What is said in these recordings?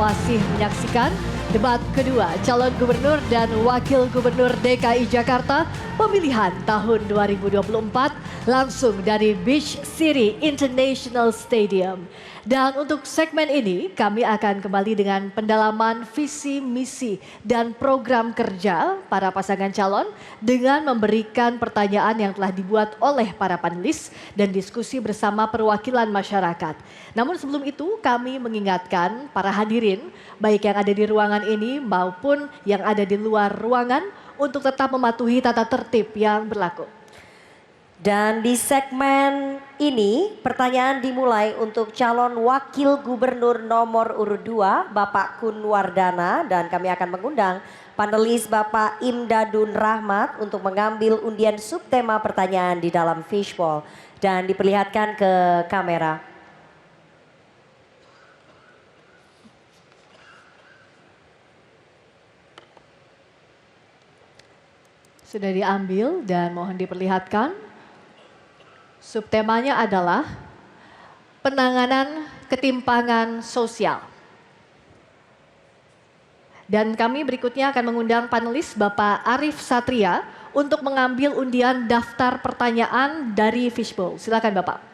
masih menyaksikan debat kedua calon gubernur dan wakil gubernur DKI Jakarta pemilihan tahun 2024 langsung dari Beach City International Stadium. Dan untuk segmen ini kami akan kembali dengan pendalaman visi, misi, dan program kerja para pasangan calon dengan memberikan pertanyaan yang telah dibuat oleh para panelis dan diskusi bersama perwakilan masyarakat. Namun sebelum itu kami mengingatkan para hadirin baik yang ada di ruangan ini maupun yang ada di luar ruangan untuk tetap mematuhi tata tertib yang berlaku. Dan di segmen ini pertanyaan dimulai untuk calon wakil gubernur nomor urut 2 Bapak Kun Wardana, dan kami akan mengundang panelis Bapak Imdadun Rahmat untuk mengambil undian subtema pertanyaan di dalam fishbowl dan diperlihatkan ke kamera. Sudah diambil dan mohon diperlihatkan. Subtemanya adalah penanganan ketimpangan sosial. Dan kami berikutnya akan mengundang panelis Bapak Arif Satria untuk mengambil undian daftar pertanyaan dari fishbowl. Silakan Bapak.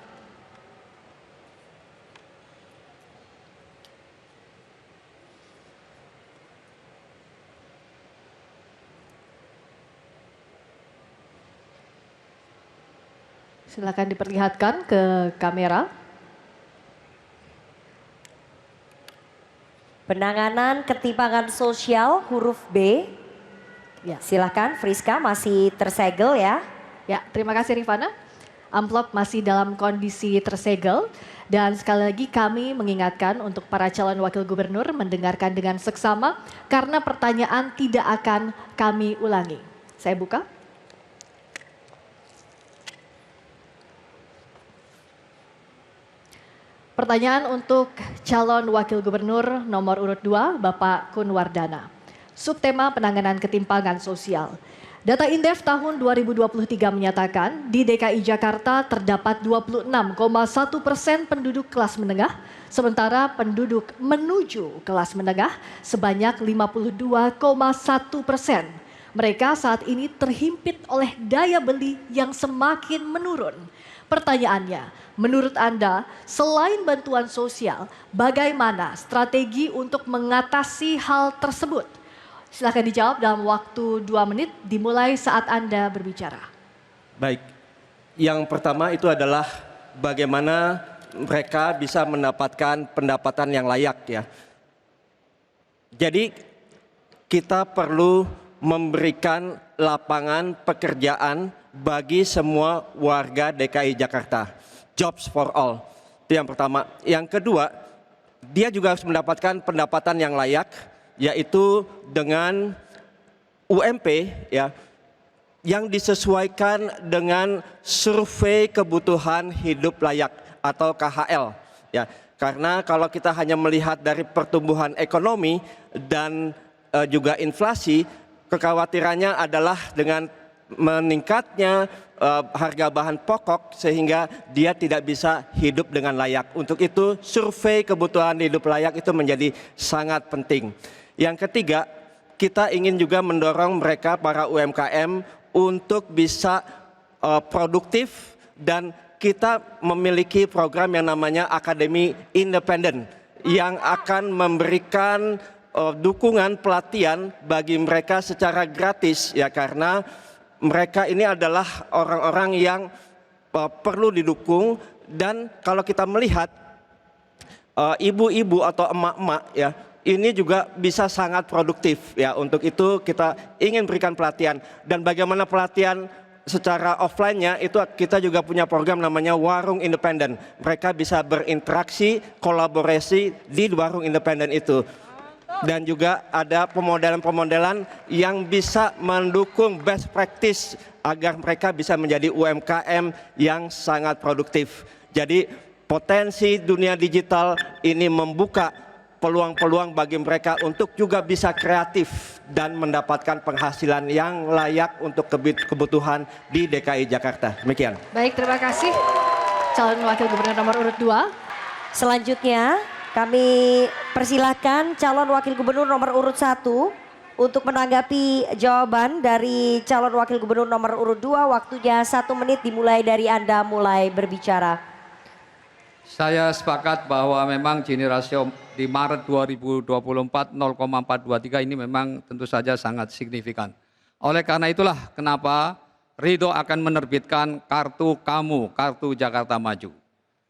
Silakan diperlihatkan ke kamera. Penanganan ketimpangan sosial huruf B. Ya. Silakan Friska, masih tersegel ya. Ya, terima kasih Rifana. Amplop masih dalam kondisi tersegel. Dan sekali lagi kami mengingatkan untuk para calon wakil gubernur mendengarkan dengan seksama karena pertanyaan tidak akan kami ulangi. Saya buka. Pertanyaan untuk calon wakil gubernur nomor urut 2 Bapak Kun Wardana. Subtema penanganan ketimpangan sosial. Data Indef tahun 2023 menyatakan di DKI Jakarta terdapat 26,1% penduduk kelas menengah, sementara penduduk menuju kelas menengah sebanyak 52,1%. Mereka saat ini terhimpit oleh daya beli yang semakin menurun. Pertanyaannya, menurut Anda selain bantuan sosial, bagaimana strategi untuk mengatasi hal tersebut? Silakan dijawab dalam waktu 2 menit dimulai saat Anda berbicara. Baik, yang pertama itu adalah bagaimana mereka bisa mendapatkan pendapatan yang layak ya. Jadi kita perlu memberikan lapangan pekerjaan bagi semua warga DKI Jakarta. Jobs for all. Itu yang pertama. Yang kedua, dia juga harus mendapatkan pendapatan yang layak, yaitu dengan UMP ya, yang disesuaikan dengan survei kebutuhan hidup layak atau KHL ya. Karena kalau kita hanya melihat dari pertumbuhan ekonomi dan juga inflasi, kekhawatirannya adalah dengan meningkatnya harga bahan pokok sehingga dia tidak bisa hidup dengan layak. Untuk itu survei kebutuhan hidup layak itu menjadi sangat penting. Yang ketiga, kita ingin juga mendorong mereka para UMKM untuk bisa produktif, dan kita memiliki program yang namanya Akademi Independen yang akan memberikan dukungan pelatihan bagi mereka secara gratis ya, karena mereka ini adalah orang-orang yang perlu didukung. Dan kalau kita melihat ibu-ibu atau emak-emak ya, ini juga bisa sangat produktif ya. Untuk itu kita ingin berikan pelatihan. Dan bagaimana pelatihan secara offline-nya itu kita juga punya program namanya Warung Independen. Mereka bisa berinteraksi, kolaborasi di warung independen itu. Dan juga ada pemodelan-pemodelan yang bisa mendukung best practice agar mereka bisa menjadi UMKM yang sangat produktif. Jadi potensi dunia digital ini membuka peluang-peluang bagi mereka untuk juga bisa kreatif dan mendapatkan penghasilan yang layak untuk kebutuhan di DKI Jakarta. Demikian. Baik, terima kasih calon wakil gubernur nomor urut 2. Selanjutnya Kami persilahkan calon wakil gubernur nomor urut 1 untuk menanggapi jawaban dari calon wakil gubernur nomor urut 2. Waktunya 1 menit dimulai dari Anda mulai berbicara. Saya sepakat bahwa memang Gini rasio di Maret 2024 0,423 ini memang tentu saja sangat signifikan. Oleh karena itulah kenapa Ridho akan menerbitkan kartu kamu, kartu Jakarta Maju.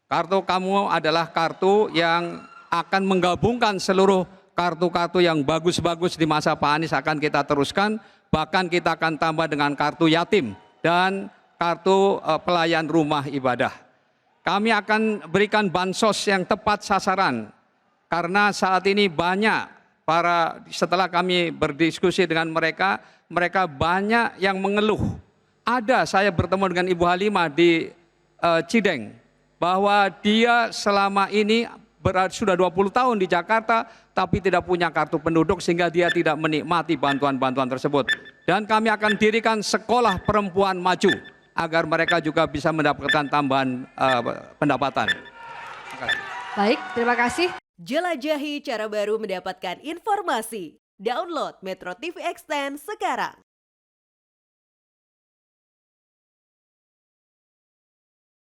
Kartu kamu adalah kartu yang akan menggabungkan seluruh kartu-kartu yang bagus-bagus di masa Pak Anies akan kita teruskan. Bahkan kita akan tambah dengan kartu yatim dan kartu pelayan rumah ibadah. Kami akan berikan bansos yang tepat sasaran. Karena saat ini banyak setelah kami berdiskusi dengan mereka, mereka banyak yang mengeluh. Saya bertemu dengan Ibu Halimah di Cideng, bahwa dia selama ini sudah 20 tahun di Jakarta, tapi tidak punya kartu penduduk sehingga dia tidak menikmati bantuan-bantuan tersebut. Dan kami akan dirikan sekolah perempuan maju, agar mereka juga bisa mendapatkan tambahan pendapatan. Baik, terima kasih. Jelajahi cara baru mendapatkan informasi. Download Metro TV Extend sekarang.